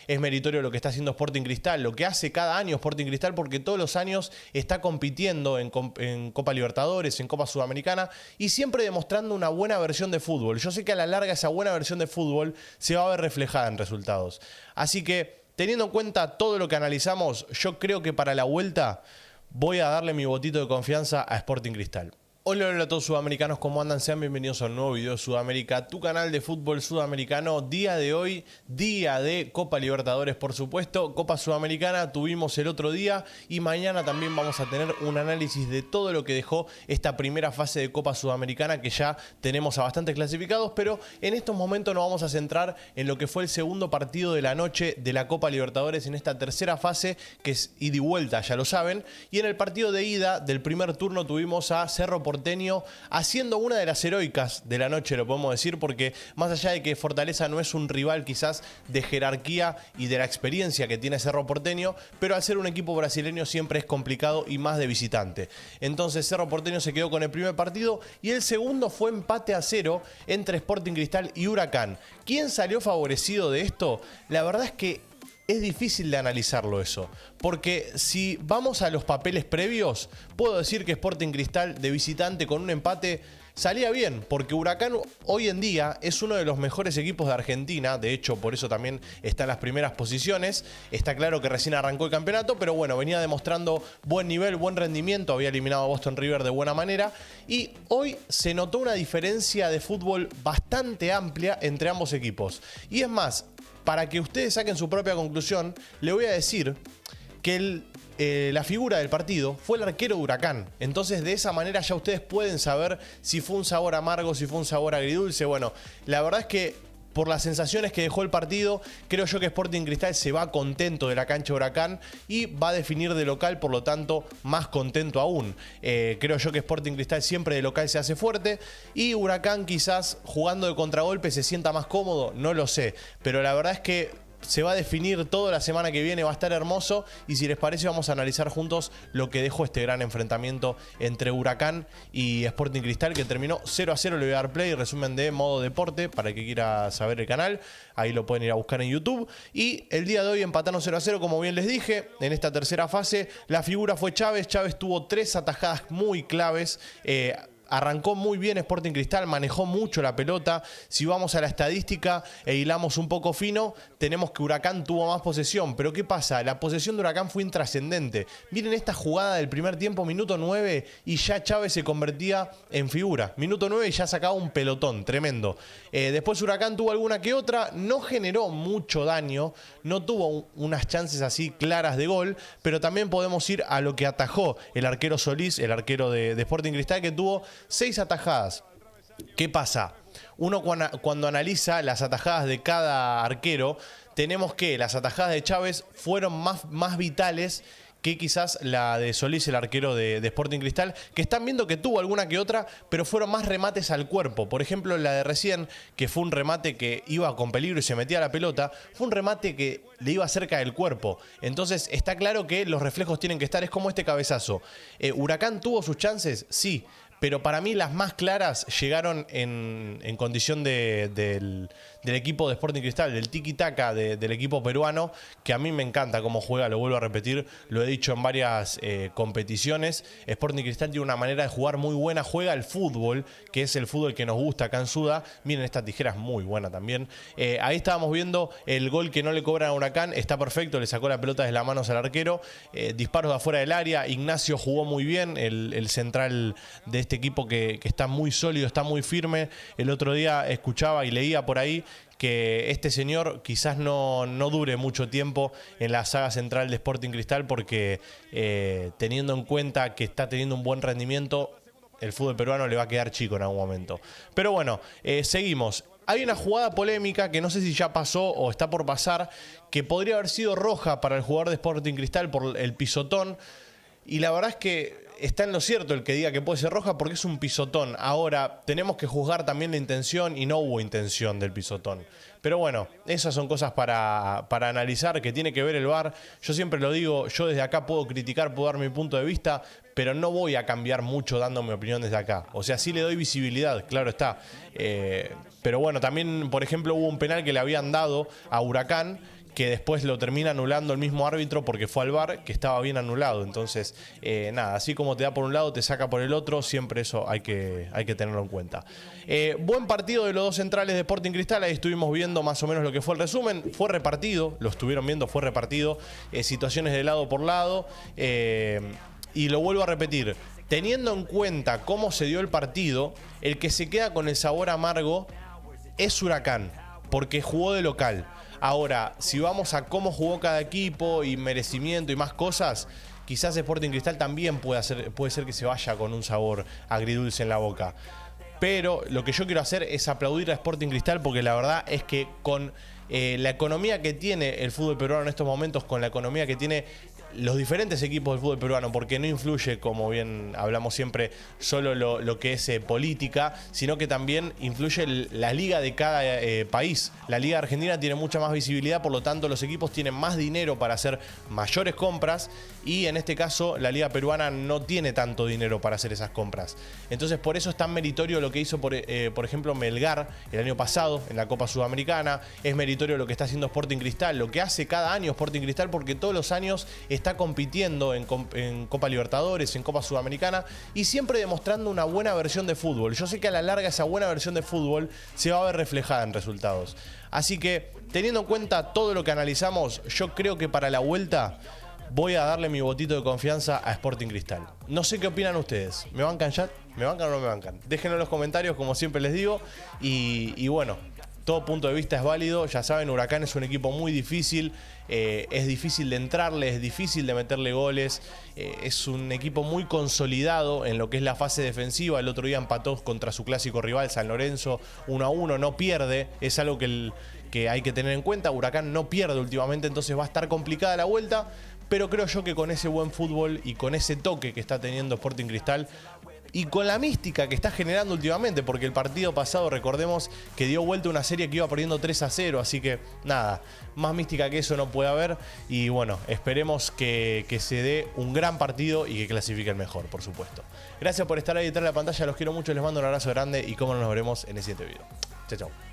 es meritorio lo que está haciendo Sporting Cristal, lo que hace cada año Sporting Cristal, porque todos los años está compitiendo en Copa Libertadores, en Copa Sudamericana y siempre demostrando una buena versión de fútbol. Yo sé que a la larga esa buena versión de fútbol se va a ver reflejada en resultados. Así que, teniendo en cuenta todo lo que analizamos, yo creo que para la vuelta voy a darle mi votito de confianza a Sporting Cristal. Hola, hola a todos sudamericanos, ¿cómo andan? Sean bienvenidos a un nuevo video de Sudamérica, tu canal de fútbol sudamericano. Día de hoy, día de Copa Libertadores, por supuesto. Copa Sudamericana tuvimos el otro día y mañana también vamos a tener un análisis de todo lo que dejó esta primera fase de Copa Sudamericana, que ya tenemos a bastantes clasificados, pero en estos momentos nos vamos a centrar en lo que fue el segundo partido de la noche de la Copa Libertadores en esta tercera fase, que es ida y vuelta, ya lo saben. Y en el partido de ida del primer turno tuvimos a Cerro Porteño haciendo una de las heroicas de la noche, lo podemos decir, porque más allá de que Fortaleza no es un rival quizás de jerarquía y de la experiencia que tiene Cerro Porteño, pero al ser un equipo brasileño siempre es complicado y más de visitante. Entonces Cerro Porteño se quedó con el primer partido y el segundo fue empate a 0 entre Sporting Cristal y Huracán. ¿Quién salió favorecido de esto? La verdad es que es difícil de analizarlo eso, porque si vamos a los papeles previos, puedo decir que Sporting Cristal de visitante con un empate salía bien, porque Huracán hoy en día es uno de los mejores equipos de Argentina, de hecho por eso también está en las primeras posiciones. Está claro que recién arrancó el campeonato, pero bueno, venía demostrando buen nivel, buen rendimiento, había eliminado a Boston River de buena manera y hoy se notó una diferencia de fútbol bastante amplia entre ambos equipos. Y es más, para que ustedes saquen su propia conclusión, le voy a decir que la figura del partido fue el arquero de Huracán. Entonces de esa manera ya ustedes pueden saber si fue un sabor amargo, si fue un sabor agridulce. Bueno, la verdad es que por las sensaciones que dejó el partido, creo yo que Sporting Cristal se va contento de la cancha de Huracán y va a definir de local, por lo tanto, más contento aún. Creo yo que Sporting Cristal siempre de local se hace fuerte y Huracán quizás jugando de contragolpe se sienta más cómodo, no lo sé. Pero la verdad es que se va a definir toda la semana que viene, va a estar hermoso y si les parece vamos a analizar juntos lo que dejó este gran enfrentamiento entre Huracán y Sporting Cristal, que terminó 0-0. Le voy a dar play, resumen de modo deporte para el que quiera saber el canal, ahí lo pueden ir a buscar en YouTube. Y el día de hoy empataron 0-0, como bien les dije, en esta tercera fase. La figura fue Chávez. Chávez tuvo 3 atajadas muy claves. Arrancó muy bien Sporting Cristal, manejó mucho la pelota. Si vamos a la estadística e hilamos un poco fino, tenemos que Huracán tuvo más posesión. Pero ¿qué pasa? La posesión de Huracán fue intrascendente. Miren esta jugada del primer tiempo, minuto 9, y ya Chávez se convertía en figura. Minuto 9 y ya sacaba un pelotón, tremendo. Después Huracán tuvo alguna que otra, no generó mucho daño, no tuvo unas chances así claras de gol, pero también podemos ir a lo que atajó el arquero Solís, el arquero de Sporting Cristal, que tuvo 6 atajadas. ¿Qué pasa? Uno cuando analiza las atajadas de cada arquero, tenemos que las atajadas de Chávez fueron más vitales que quizás la de Solís, el arquero de Sporting Cristal, que están viendo que tuvo alguna que otra, pero fueron más remates al cuerpo. Por ejemplo, la de recién, que fue un remate que iba con peligro y se metía a la pelota, fue un remate que le iba cerca del cuerpo. Entonces está claro que los reflejos tienen que estar, es como este cabezazo. ¿Huracán tuvo sus chances? Sí. Pero para mí las más claras llegaron en condición del equipo de Sporting Cristal, del tiki-taka del equipo peruano, que a mí me encanta cómo juega, lo vuelvo a repetir, lo he dicho en varias competiciones. Sporting Cristal tiene una manera de jugar muy buena, juega el fútbol, que es el fútbol que nos gusta acá en Suda. Miren, esta tijera es muy buena también. Ahí estábamos viendo el gol que no le cobran a Huracán, está perfecto, le sacó la pelota de las manos al arquero. Disparos de afuera del área, Ignacio jugó muy bien, el central de este equipo que está muy sólido, está muy firme. El otro día escuchaba y leía por ahí que este señor quizás no dure mucho tiempo en la saga central de Sporting Cristal porque teniendo en cuenta que está teniendo un buen rendimiento, el fútbol peruano le va a quedar chico en algún momento. Pero bueno, seguimos. Hay una jugada polémica que no sé si ya pasó o está por pasar, que podría haber sido roja para el jugador de Sporting Cristal por el pisotón. Y la verdad es que está en lo cierto el que diga que puede ser roja porque es un pisotón. Ahora, tenemos que juzgar también la intención y no hubo intención del pisotón. Pero bueno, esas son cosas para analizar, que tiene que ver el VAR. Yo siempre lo digo, yo desde acá puedo criticar, puedo dar mi punto de vista, pero no voy a cambiar mucho dando mi opinión desde acá. O sea, sí le doy visibilidad, claro está. Pero bueno, también, por ejemplo, hubo un penal que le habían dado a Huracán, que después lo termina anulando el mismo árbitro porque fue al VAR, que estaba bien anulado. Entonces, nada, así como te da por un lado, te saca por el otro, siempre eso hay que tenerlo en cuenta. Buen partido de los dos centrales de Sporting Cristal, ahí estuvimos viendo más o menos lo que fue el resumen. Fue repartido, lo estuvieron viendo, fue repartido, situaciones de lado por lado. Y lo vuelvo a repetir, teniendo en cuenta cómo se dio el partido, el que se queda con el sabor amargo es Huracán, porque jugó de local. Ahora, si vamos a cómo jugó cada equipo y merecimiento y más cosas, quizás Sporting Cristal también puede ser que se vaya con un sabor agridulce en la boca. Pero lo que yo quiero hacer es aplaudir a Sporting Cristal, porque la verdad es que con la economía que tiene el fútbol peruano en estos momentos, con la economía que tiene los diferentes equipos del fútbol peruano, porque no influye, como bien hablamos siempre, solo lo que es política, sino que también influye la liga de cada país. La liga argentina tiene mucha más visibilidad, por lo tanto los equipos tienen más dinero para hacer mayores compras, y en este caso la liga peruana no tiene tanto dinero para hacer esas compras. Entonces por eso es tan meritorio lo que hizo por ejemplo Melgar el año pasado en la Copa Sudamericana. Es meritorio lo que está haciendo Sporting Cristal, lo que hace cada año Sporting Cristal, porque todos los años está compitiendo en Copa Libertadores, en Copa Sudamericana, y siempre demostrando una buena versión de fútbol. Yo sé que a la larga esa buena versión de fútbol se va a ver reflejada en resultados. Así que, teniendo en cuenta todo lo que analizamos, yo creo que para la vuelta voy a darle mi votito de confianza a Sporting Cristal. No sé qué opinan ustedes. ¿Me bancan ya? ¿Me bancan o no me bancan? Déjenlo en los comentarios, como siempre les digo. Y bueno, todo punto de vista es válido. Ya saben, Huracán es un equipo muy difícil. Es difícil de entrarle, es difícil de meterle goles. Es un equipo muy consolidado en lo que es la fase defensiva. El otro día empató contra su clásico rival, San Lorenzo, 1-1. No pierde. Es algo que hay que tener en cuenta. Huracán no pierde últimamente, entonces va a estar complicada la vuelta. Pero creo yo que con ese buen fútbol y con ese toque que está teniendo Sporting Cristal y con la mística que está generando últimamente, porque el partido pasado, recordemos que dio vuelta una serie que iba perdiendo 3-0, así que nada, más mística que eso no puede haber. Y bueno, esperemos que se dé un gran partido y que clasifique el mejor, por supuesto. Gracias por estar ahí detrás de la pantalla, los quiero mucho, les mando un abrazo grande y cómo no nos veremos en el siguiente video. Chao, chao.